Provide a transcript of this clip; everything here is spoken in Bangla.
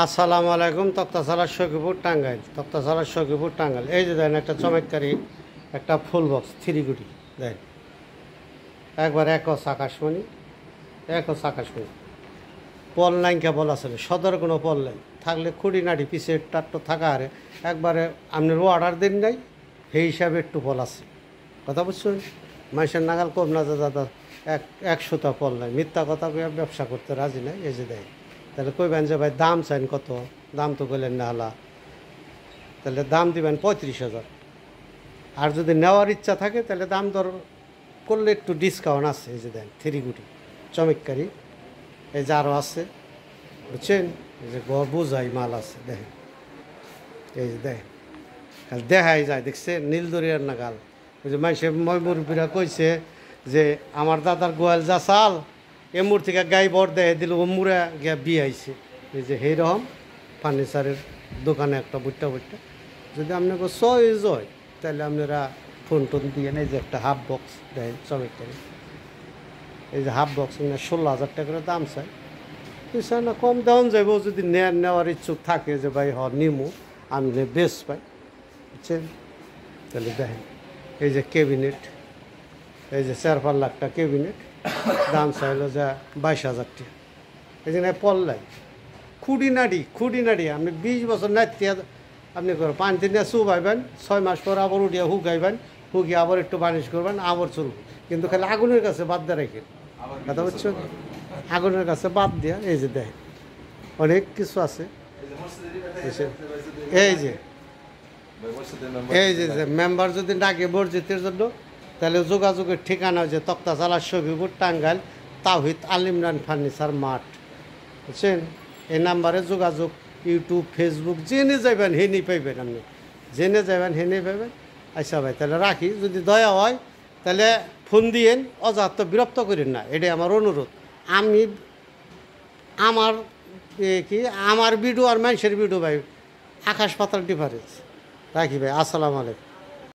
আসসালামু আলাইকুম। তক্তাশালা সখীপুর টাঙ্গাইল, তক্তাশালা সখীপুর টাঙ্গাইল। এই যে দেন একটা চমৎকারী একটা ফুল বক্স 3 গুটি দেন, একবার একস আকাশমণি, একস আকাশমণি। পল নাইকা বল আসলে সদর কোনো পল নাই থাকলে খুঁড়ি নাড়ি পিছিয়ে টাট্ট থাকা আরে একবারে আপনার অর্ডার দিন নাই সেই হিসাবে একটু পল আছে। কথা বুঝছেন? মানুষের নাগাল কম না দাদা, 100টা পল নাই, মিথ্যা কথা কইয়া ব্যবসা করতে রাজি নাই। এই যে দেয় তাহলে কইবেন যে ভাই দাম চাইন কত, দাম তো কইলেন না হলা, তাহলে দাম দিবেন 35,000। আর যদি নেওয়ার ইচ্ছা থাকে তাহলে দাম দর করলে একটু ডিসকাউন্ট আছে। এই যে দেন 3 গুটি চমৎকারী, এই যে আরও আছে বুঝছেন, এই যে বোঝাই মাল আছে দেখেন, এই যে দেখেন খালি দেখাই যায় দেখছেন নীলদরিয়ার নাগাল। ওই যে মানুষের মুরব্বীরা কইছে যে আমার দাদার গোয়াল যা চাল এমুর থেকে গাই বর দেয় দিল মুরা গিয়া বিয়ে আইছে। এই যে সেইরকম ফার্নিচারের দোকানে একটা বুট্টা যদি আপনাকে চয়েস হয় তাহলে আপনারা ফোন টোন দিয়ে এই যে একটা হাফ বক্স দেয় চমৎকারী। এই যে হাফ বক্স না 16,000 টাকা করে দাম চাই, কিছু না কম দেওয়া যাইব যদি নেওয়ার ইচ্ছুক থাকে যে ভাই নিমু আমি বেশ পাই বুঝছেন। তাহলে দেখেন এই যে ক্যাবিনেট, এই যে 4-5 লাখ টাকা ক্যাবিনেট, দাম চাইল যা 22,000 টাকা। এই যে পল্লাই খুঁড়ি নাড়ি আপনি 20 বছর নাইতে আপনি করেন 5 দিন চুবাইবেন, 6 মাস পর আবার উঠিয়া হুকাইবেন, হুকিয়ে আবার একটু বানিশ করবেন, আবার চলবে। কিন্তু খালি আগুনের কাছে বাদ দিয়ে রাখেন, কথা বুঝছেন, আগুনের কাছে বাদ দিয়া। এই যে দেখেন অনেক কিছু আছে। এই যে মেম্বার যদি ডাকে মসজিদের জন্য তাহলে যোগাযোগের ঠিকানা যে তক্তাশালা সখীপুর টাঙ্গাইল, তাওহিদ আল ইমরান ফার্নিচার মাঠ বুঝছেন। এই নাম্বারে যোগাযোগ, ইউটিউব ফেসবুক জেনে যাবেন হেনি পাইবেন, আপনি জেনে যাবেন হেনে পাইবেন। আচ্ছা ভাই তাহলে রাখি, যদি দয়া হয় তাহলে ফোন দিয়েন, অযথা বিরক্ত করেন না, এটাই আমার অনুরোধ। আমি আমার কি আমার ভিডিও আর মানুষের ভিডিও ভাই আকাশ পাতাল ডিফারেন্স। রাখি ভাই, আসসালামু আলাইকুম।